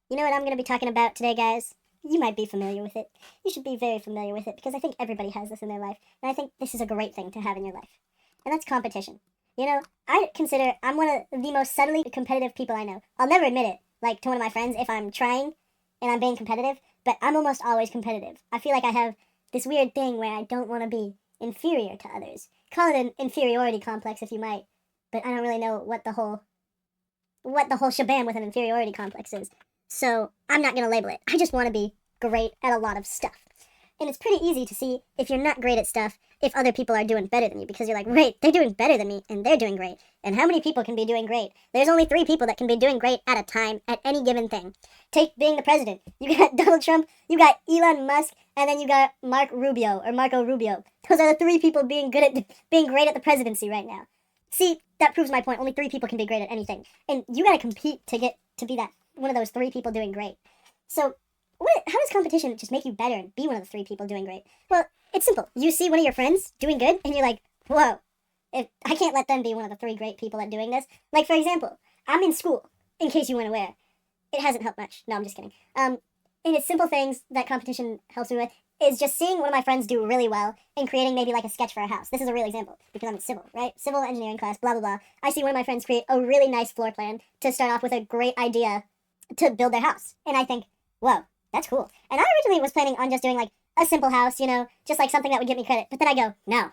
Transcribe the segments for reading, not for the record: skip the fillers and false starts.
You know what I'm going to be talking about today, guys? You might be familiar with it. You should be very familiar with it because I think everybody has this in their life. And I think this is a great thing to have in your life. And that's competition. You know, I consider I'm one of the most subtly competitive people I know. I'll never admit it, like to one of my friends, if I'm trying and I'm being competitive, but I'm almost always competitive. I feel like I have this weird thing where I don't want to be inferior to others. Call it an inferiority complex if you might, but I don't really know what the whole shabam with an inferiority complex is. So I'm not going to label it. I just want to be great at a lot of stuff. And it's pretty easy to see if you're not great at stuff if other people are doing better than you, because you're like, wait, they're doing better than me and they're doing great. And how many people can be doing great? There's only 3 people that can be doing great at a time at any given thing. Take being the president. You got Donald Trump, you got Elon Musk, and then you got Marco Rubio. Those are the 3 people being great at the presidency right now. See, that proves my point. Only 3 people can be great at anything. And you gotta compete to get to be that one of those 3 people doing great. So how does competition just make you better and be one of the 3 people doing great? Well, it's simple. You see one of your friends doing good, and you're like, whoa, if I can't let them be one of the 3 great people at doing this. Like, for example, I'm in school, in case you weren't aware. It hasn't helped much. No, I'm just kidding. And it's simple things that competition helps me with is just seeing one of my friends do really well and creating maybe like a sketch for a house. This is a real example, because I'm in civil, right? Civil engineering class, blah, blah, blah. I see one of my friends create a really nice floor plan to start off with a great idea to build their house. And I think, whoa, that's cool. And I originally was planning on just doing like a simple house, just like something that would give me credit. But then I go, no,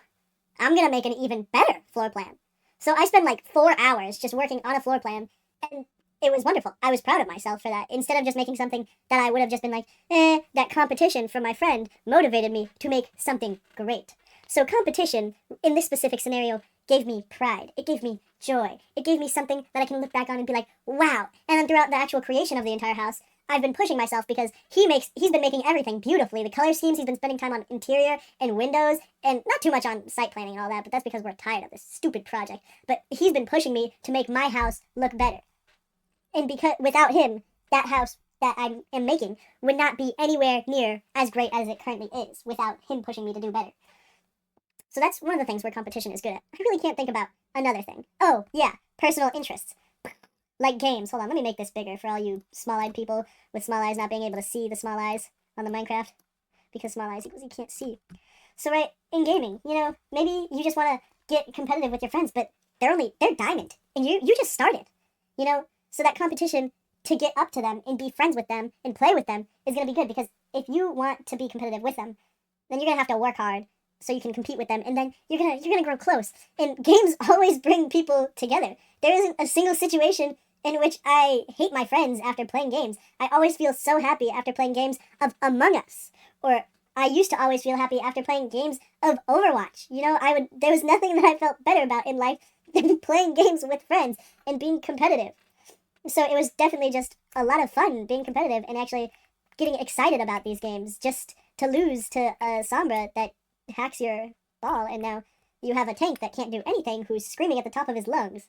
I'm going to make an even better floor plan. So I spend like 4 hours just working on a floor plan, and it was wonderful. I was proud of myself for that. Instead of just making something that I would have just been like, that competition from my friend motivated me to make something great. So competition, in this specific scenario, gave me pride. It gave me joy. It gave me something that I can look back on and be like, wow. And then throughout the actual creation of the entire house, I've been pushing myself because he's been making everything beautifully. The color schemes, he's been spending time on interior and windows, and not too much on site planning and all that, but that's because we're tired of this stupid project. But he's been pushing me to make my house look better. And because without him, that house that I am making would not be anywhere near as great as it currently is without him pushing me to do better. So that's one of the things where competition is good at. I really can't think about another thing. Oh, yeah, personal interests. Like games. Hold on, let me make this bigger for all you small-eyed people with small eyes not being able to see the small eyes on the Minecraft. Because small eyes equals you can't see. So right, in gaming, maybe you just want to get competitive with your friends, but they're diamond. And you just started. So that competition to get up to them and be friends with them and play with them is going to be good, because if you want to be competitive with them, then you're going to have to work hard so you can compete with them, and then you're going to grow close. And games always bring people together. There isn't a single situation in which I hate my friends after playing games. I always feel so happy after playing games of Among Us, or I used to always feel happy after playing games of Overwatch. There was nothing that I felt better about in life than playing games with friends and being competitive. So it was definitely just a lot of fun being competitive and actually getting excited about these games, just to lose to a Sombra that hacks your ball, and now you have a tank that can't do anything who's screaming at the top of his lungs.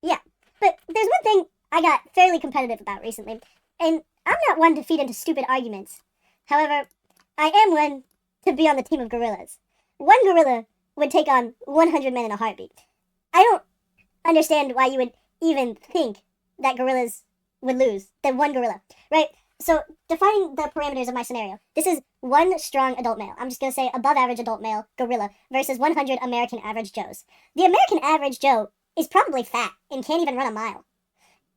Yeah, but there's one thing I got fairly competitive about recently, and I'm not one to feed into stupid arguments. However, I am one to be on the team of gorillas. One gorilla would take on 100 men in a heartbeat. I don't understand why you would even think that gorillas would lose than one gorilla, right? So, defining the parameters of my scenario, this is one strong adult male. I'm just going to say above average adult male gorilla versus 100 American average Joes. The American average Joe is probably fat and can't even run a mile.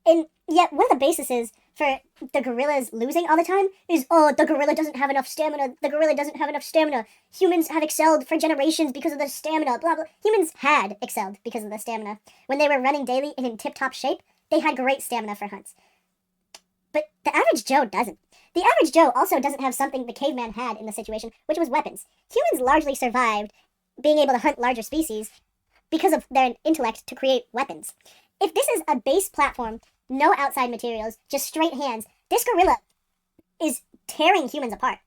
And yet, one of the bases for the gorillas losing all the time is, the gorilla doesn't have enough stamina. The gorilla doesn't have enough stamina. Humans have excelled for generations because of the stamina, blah, blah. Humans had excelled because of the stamina. When they were running daily and in tip-top shape, they had great stamina for hunts. But the average Joe doesn't. The average Joe also doesn't have something the caveman had in the situation, which was weapons. Humans largely survived being able to hunt larger species because of their intellect to create weapons. If this is a base platform, no outside materials, just straight hands, this gorilla is tearing humans apart.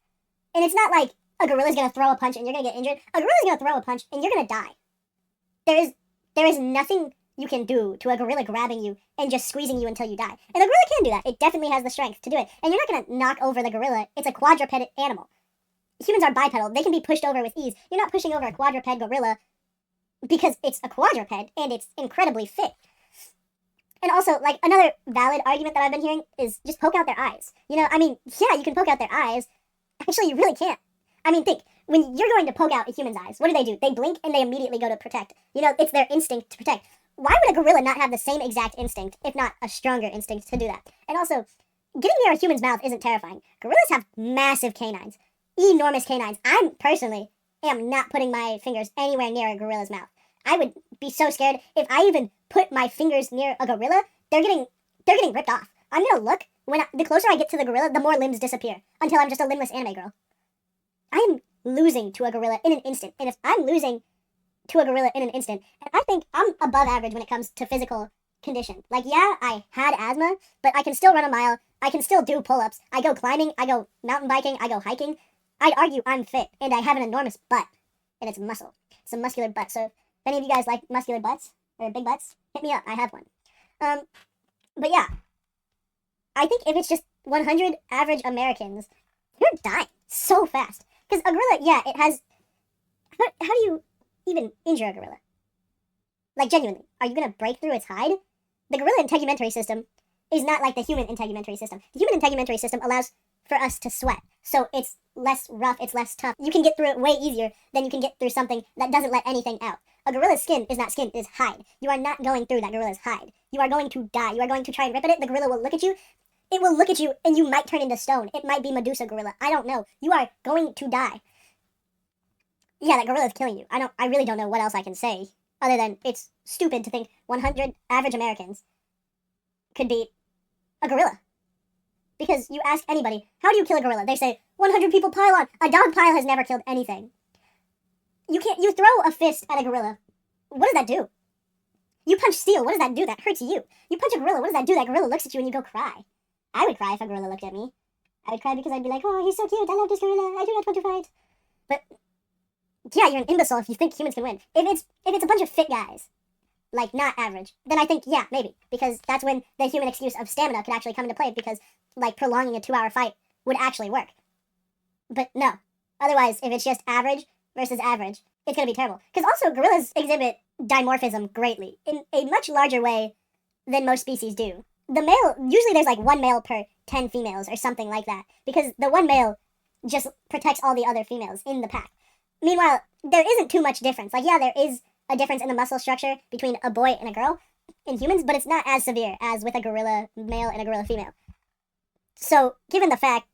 And it's not like a gorilla's going to throw a punch and you're going to get injured. A gorilla's going to throw a punch and you're going to die. There is nothing you can do to a gorilla grabbing you and just squeezing you until you die. And the gorilla can do that. It definitely has the strength to do it. And you're not going to knock over the gorilla. It's a quadruped animal. Humans are bipedal. They can be pushed over with ease. You're not pushing over a quadruped gorilla because it's a quadruped and it's incredibly fit. And also, like, another valid argument that I've been hearing is just poke out their eyes. You know, I mean, yeah, you can poke out their eyes. Actually, you really can't. I mean, think, when you're going to poke out a human's eyes, what do? They blink and they immediately go to protect. You know, it's their instinct to protect. Why would a gorilla not have the same exact instinct, if not a stronger instinct, to do that? And also, getting near a human's mouth isn't terrifying. Gorillas have massive canines. Enormous canines. I personally am not putting my fingers anywhere near a gorilla's mouth. I would be so scared if I even put my fingers near a gorilla. They're getting ripped off. I'm gonna look the closer I get to the gorilla, the more limbs disappear until I'm just a limbless anime girl. I'm losing to a gorilla in an instant, and if I'm losing to a gorilla in an instant, and I think I'm above average when it comes to physical condition. Like, yeah, I had asthma, but I can still run a mile. I can still do pull-ups. I go climbing. I go mountain biking. I go hiking. I'd argue I'm fit, and I have an enormous butt, and it's muscle. It's a muscular butt. So if any of you guys like muscular butts or big butts, hit me up. I have one. But yeah, I think if it's just 100 average Americans, you're dying so fast. Because a gorilla, yeah, it has... How do you even injure a gorilla? Like, genuinely, are you going to break through its hide? The gorilla integumentary system is not like the human integumentary system. The human integumentary system allows for us to sweat. So it's less rough, it's less tough. You can get through it way easier than you can get through something that doesn't let anything out. A gorilla's skin is not skin, it is hide. You are not going through that gorilla's hide. You are going to die. You are going to try and rip at it. The gorilla will look at you. It will look at you and you might turn into stone. It might be Medusa gorilla. I don't know. You are going to die. Yeah, that gorilla is killing you. I really don't know what else I can say other than it's stupid to think 100 average Americans could beat a gorilla. Because you ask anybody, how do you kill a gorilla? They say, 100 people pile on. A dog pile has never killed anything. You throw a fist at a gorilla. What does that do? You punch steel. What does that do? That hurts you. You punch a gorilla. What does that do? That gorilla looks at you and you go cry. I would cry if a gorilla looked at me. I would cry because I'd be like, oh, he's so cute. I love this gorilla. I do not want to fight. But yeah, you're an imbecile if you think humans can win. If it's a bunch of fit guys, like not average, then I think, yeah, maybe. Because that's when the human excuse of stamina could actually come into play, because like prolonging a 2-hour fight would actually work. But no. Otherwise, if it's just average versus average, it's going to be terrible. Because also, gorillas exhibit dimorphism greatly, in a much larger way than most species do. The male, usually there's like one male per 10 females or something like that, because the one male just protects all the other females in the pack. Meanwhile, there isn't too much difference. Like, yeah, there is a difference in the muscle structure between a boy and a girl in humans, but it's not as severe as with a gorilla male and a gorilla female. So, given the fact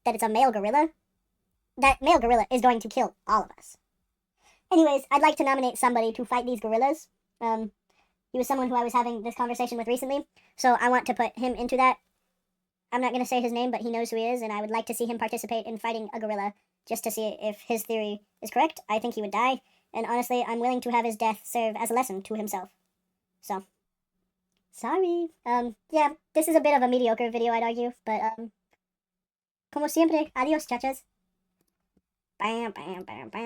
that it's a male gorilla, that male gorilla is going to kill all of us. Anyways, I'd like to nominate somebody to fight these gorillas. He was someone who I was having this conversation with recently, so I want to put him into that. I'm not going to say his name, but he knows who he is, and I would like to see him participate in fighting a gorilla, just to see if his theory is correct. I think he would die, and honestly, I'm willing to have his death serve as a lesson to himself. So, sorry. Yeah, this is a bit of a mediocre video, I'd argue, but, como siempre, adios, chachas. Bam, bam, bam, bam.